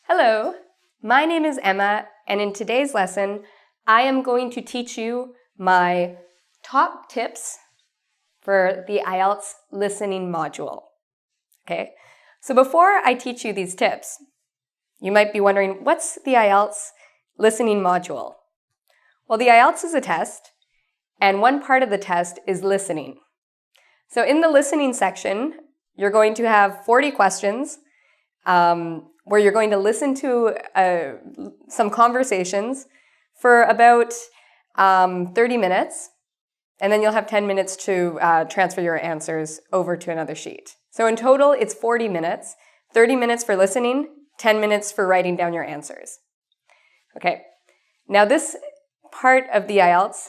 Hello, my name is Emma, and in today's lesson, I am going to teach you my top tips for the IELTS listening module. Okay, so before I teach you these tips, you might be wondering, what's the IELTS listening module? Well, the IELTS is a test, and one part of the test is listening. So in the listening section, you're going to have 40 questions where you're going to listen to some conversations for about 30 minutes, and then you'll have 10 minutes to transfer your answers over to another sheet. So in total, it's 40 minutes, 30 minutes for listening, 10 minutes for writing down your answers. Okay, now this part of the IELTS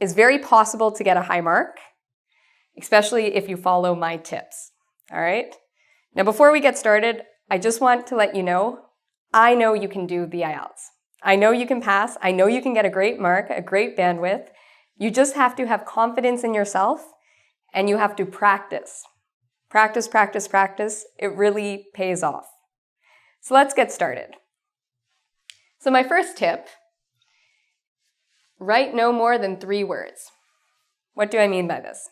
is very possible to get a high mark, especially if you follow my tips, all right? Now before we get started, I just want to let you know, I know you can do the IELTS. I know you can pass. I know you can get a great mark, a great bandwidth. You just have to have confidence in yourself, and you have to practice. Practice, practice, practice. It really pays off. So let's get started. So my first tip, write no more than 3 words. What do I mean by this?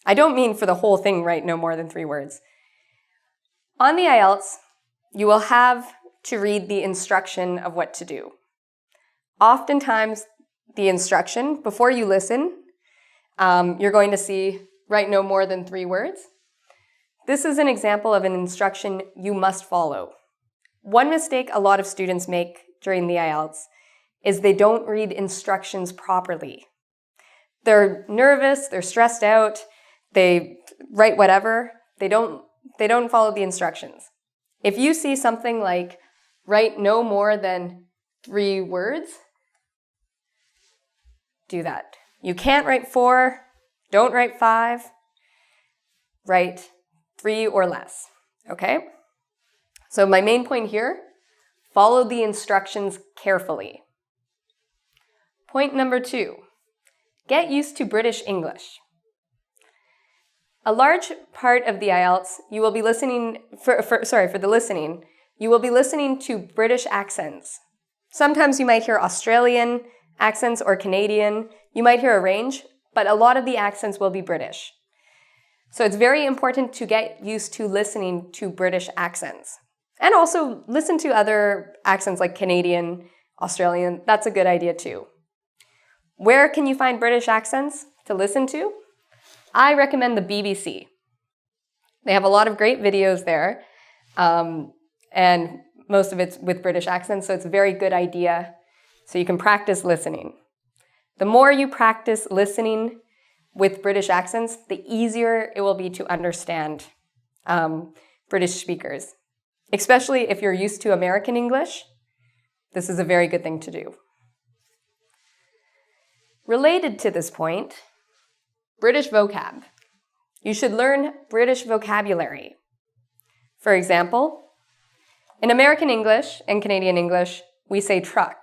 I don't mean for the whole thing, write no more than 3 words. On the IELTS, you will have to read the instruction of what to do. Oftentimes, the instruction, before you listen, you're going to see write no more than 3 words. This is an example of an instruction you must follow. One mistake a lot of students make during the IELTS is they don't read instructions properly. They're nervous, they're stressed out, they write whatever, they don't follow the instructions. If you see something like, write no more than 3 words, do that. You can't write 4, don't write 5, write 3 or less, okay? So my main point here, follow the instructions carefully. Point number 2, get used to British English. A large part of the IELTS, you will be listening, for the listening, you will be listening to British accents. Sometimes you might hear Australian accents or Canadian. You might hear a range, but a lot of the accents will be British. So it's very important to get used to listening to British accents. And also listen to other accents like Canadian, Australian. That's a good idea too. Where can you find British accents to listen to? I recommend the BBC. They have a lot of great videos there, and most of it's with British accents, so it's a very good idea. So you can practice listening. The more you practice listening with British accents, the easier it will be to understand British speakers. Especially if you're used to American English, this is a very good thing to do. Related to this point, British vocab. You should learn British vocabulary. For example, in American English and Canadian English, we say truck.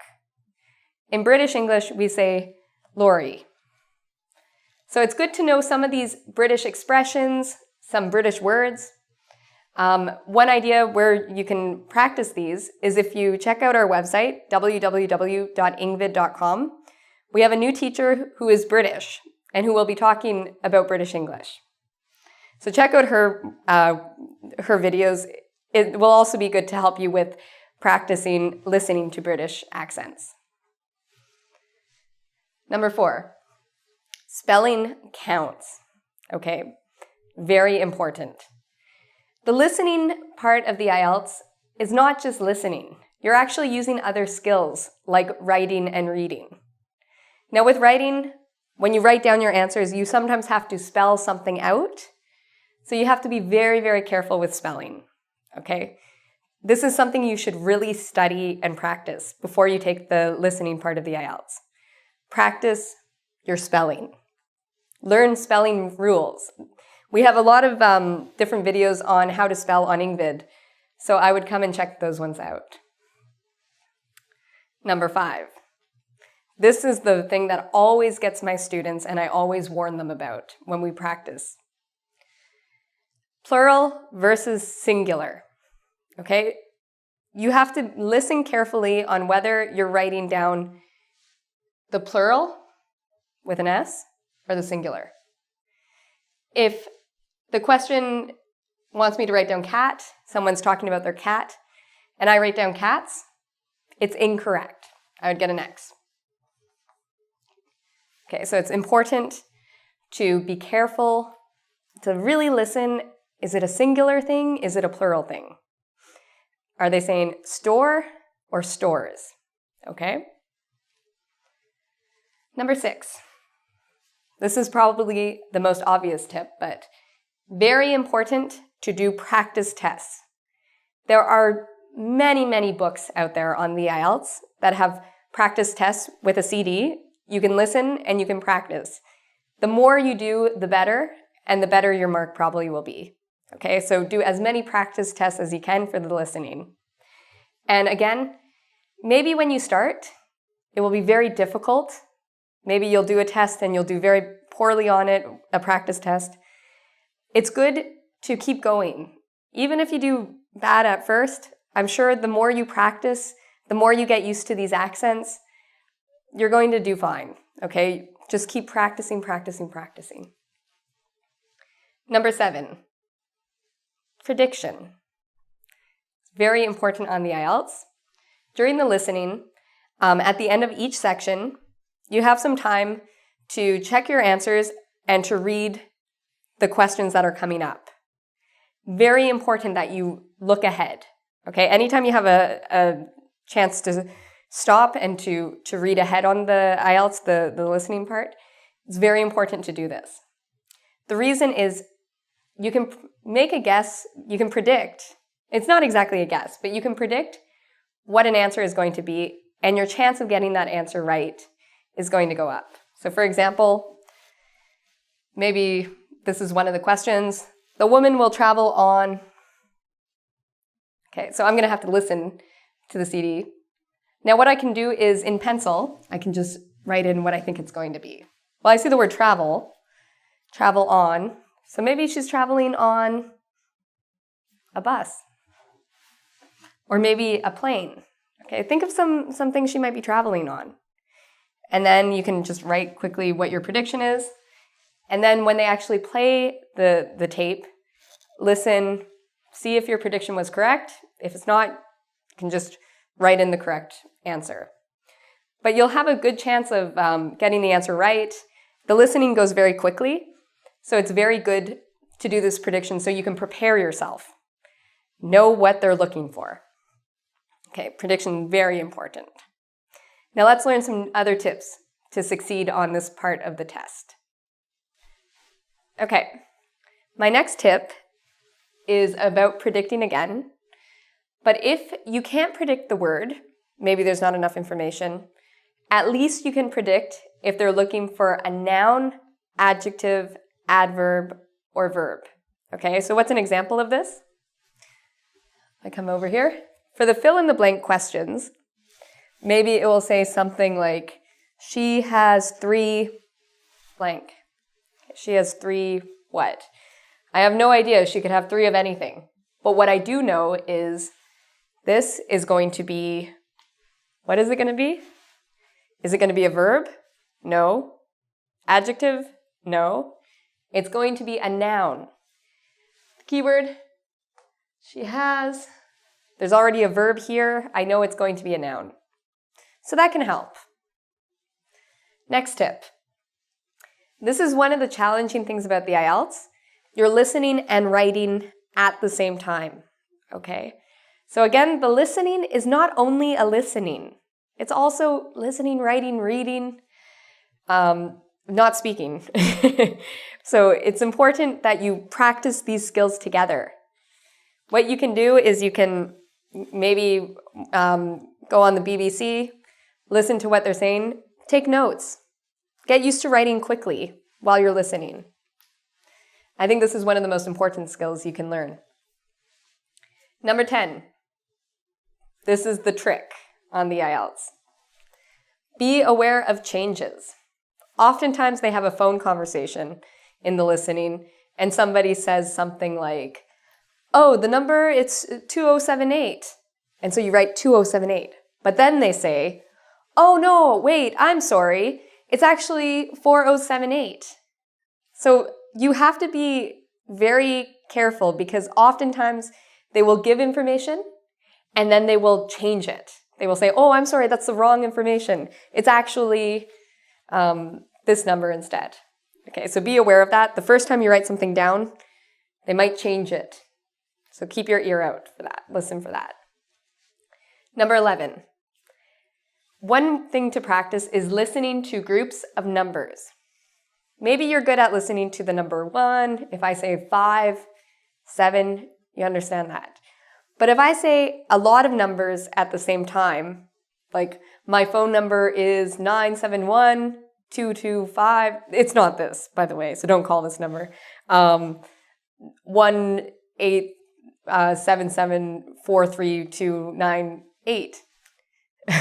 In British English, we say lorry. So it's good to know some of these British expressions, some British words. One idea where you can practice these is if you check out our website, www.ingvid.com. We have a new teacher who is British and who will be talking about British English. So check out her videos. It will also be good to help you with practicing listening to British accents. Number 4, spelling counts. Okay, very important. The listening part of the IELTS is not just listening. You're actually using other skills like writing and reading. Now with writing, when you write down your answers, you sometimes have to spell something out. So you have to be very, very careful with spelling, okay? This is something you should really study and practice before you take the listening part of the IELTS. Practice your spelling. Learn spelling rules. We have a lot of different videos on how to spell on Ingvid, so I would come and check those ones out. Number 5. This is the thing that always gets my students, and I always warn them about when we practice. Plural versus singular, okay? you have to listen carefully on whether you're writing down the plural with an S or the singular. If the question wants me to write down cat, someone's talking about their cat, and I write down cats, it's incorrect. I would get an X. Okay, so it's important to be careful, to really listen. Is it a singular thing? Is it a plural thing? Are they saying store or stores? Okay. Number 6. This is probably the most obvious tip, but very important to do practice tests. There are many, many books out there on the IELTS that have practice tests with a CD. You can listen and you can practice. The more you do, the better, and the better your mark probably will be. Okay, so do as many practice tests as you can for the listening. And again, maybe when you start, it will be very difficult. Maybe you'll do a test and you'll do very poorly on it, a practice test. It's good to keep going. Even if you do bad at first, I'm sure the more you practice, the more you get used to these accents, you're going to do fine, okay? Just keep practicing, practicing, practicing. Number 7, prediction. Very important on the IELTS. During the listening, at the end of each section, you have some time to check your answers and to read the questions that are coming up. Very important that you look ahead, okay? Anytime you have a chance to stop and to read ahead on the IELTS, the listening part, it's very important to do this. The reason is you can make a guess, you can predict. It's not exactly a guess, but you can predict what an answer is going to be, and your chance of getting that answer right is going to go up. So for example, maybe this is one of the questions. The woman will travel on... Okay, so I'm going to have to listen to the CD. Now what I can do is in pencil, I can just write in what I think it's going to be. Well, I see the word travel on. So maybe she's traveling on a bus. Or maybe a plane. Okay, think of some things she might be traveling on. And then you can just write quickly what your prediction is. And then when they actually play the tape, listen, see if your prediction was correct. If it's not, you can just write in the correct answer. But you'll have a good chance of getting the answer right. The listening goes very quickly, so it's very good to do this prediction so you can prepare yourself. Know what they're looking for. Okay, prediction, very important. Now let's learn some other tips to succeed on this part of the test. Okay, my next tip is about predicting again. But if you can't predict the word, maybe there's not enough information, at least you can predict if they're looking for a noun, adjective, adverb, or verb. Okay, so what's an example of this? I come over here. For the fill-in-the-blank questions, maybe it will say something like, she has 3 blank. She has 3 what? I have no idea. She could have 3 of anything. But what I do know is this is going to be, what is it going to be? Is it going to be a verb? No. Adjective? No. It's going to be a noun. Keyword, she has. There's already a verb here. I know it's going to be a noun. So that can help. Next tip. This is one of the challenging things about the IELTS. You're listening and writing at the same time, okay? So again, the listening is not only a listening. It's also listening, writing, reading, not speaking. So it's important that you practice these skills together. What you can do is you can maybe go on the BBC, listen to what they're saying, take notes. Get used to writing quickly while you're listening. I think this is one of the most important skills you can learn. Number 10. This is the trick on the IELTS. Be aware of changes. Oftentimes they have a phone conversation in the listening and somebody says something like, oh, the number, it's 2078. And so you write 2078. But then they say, oh no, wait, I'm sorry. It's actually 4078. So you have to be very careful because oftentimes they will give information and then they will change it. They will say, oh, I'm sorry, that's the wrong information. It's actually this number instead. Okay, so be aware of that. The first time you write something down, they might change it. So keep your ear out for that. Listen for that. Number 11. One thing to practice is listening to groups of numbers. Maybe you're good at listening to the number 1. If I say 5, 7, you understand that. But if I say a lot of numbers at the same time, like my phone number is 971-225, it's not this, by the way, so don't call this number. 1-877-43298.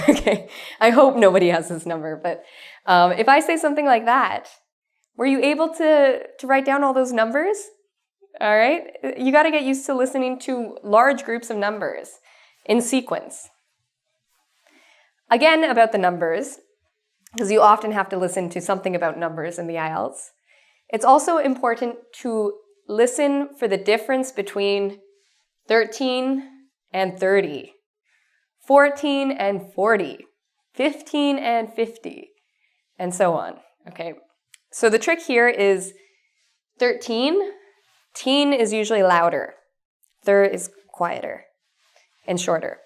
Okay, I hope nobody has this number, but if I say something like that, were you able to write down all those numbers? All right, you got to get used to listening to large groups of numbers in sequence. Again, about the numbers, because you often have to listen to something about numbers in the IELTS, it's also important to listen for the difference between 13 and 30, 14 and 40, 15 and 50, and so on. Okay, so the trick here is 13. Teen is usually louder. Thir is quieter and shorter.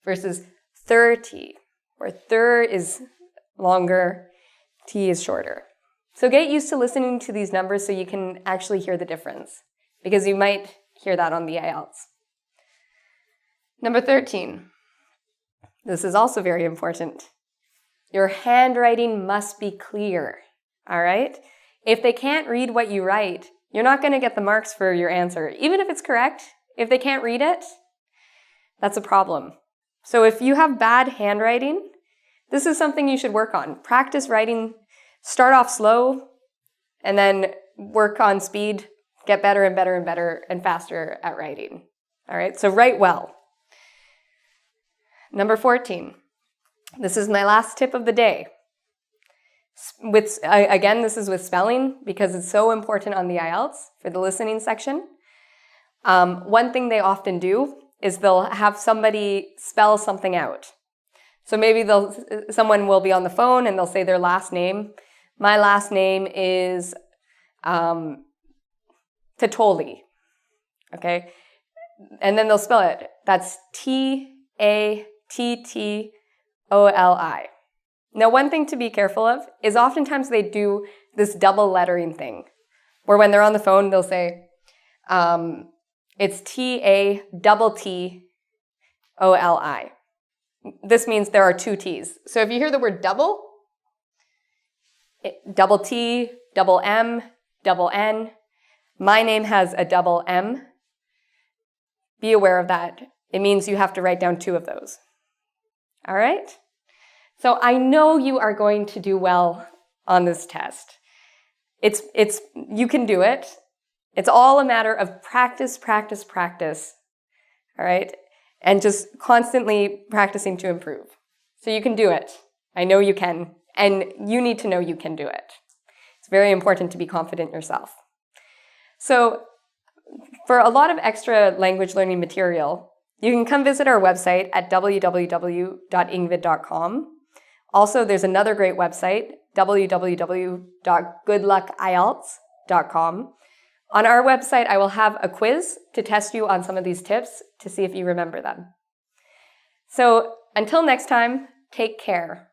Versus 30, where thir is longer, t is shorter. So get used to listening to these numbers so you can actually hear the difference, because you might hear that on the IELTS. Number 13. This is also very important. Your handwriting must be clear, all right? If they can't read what you write, you're not going to get the marks for your answer. Even if it's correct, if they can't read it, that's a problem. So if you have bad handwriting, this is something you should work on. Practice writing, start off slow, and then work on speed, get better and better and better and faster at writing. All right, so write well. Number 14. This is my last tip of the day. Again, this is with spelling because it's so important on the IELTS for the listening section. One thing they often do is they'll have somebody spell something out. So maybe someone will be on the phone and they'll say their last name. My last name is Tatoli, okay? And then they'll spell it. That's T-A-T-T-O-L-I. Now, one thing to be careful of is oftentimes they do this double lettering thing, where when they're on the phone, they'll say, it's T-A-T-T-O-L-I. This means there are two T's. So if you hear the word double, double T, double M, double N, my name has a double M. Be aware of that. It means you have to write down two of those. All right? So I know you are going to do well on this test. You can do it. It's all a matter of practice, practice, practice. All right? And just constantly practicing to improve. So you can do it. I know you can. And you need to know you can do it. It's very important to be confident yourself. So for a lot of extra language learning material, you can come visit our website at www.ingvid.com. Also, there's another great website, www.goodluckielts.com. On our website, I will have a quiz to test you on some of these tips to see if you remember them. So until next time, take care.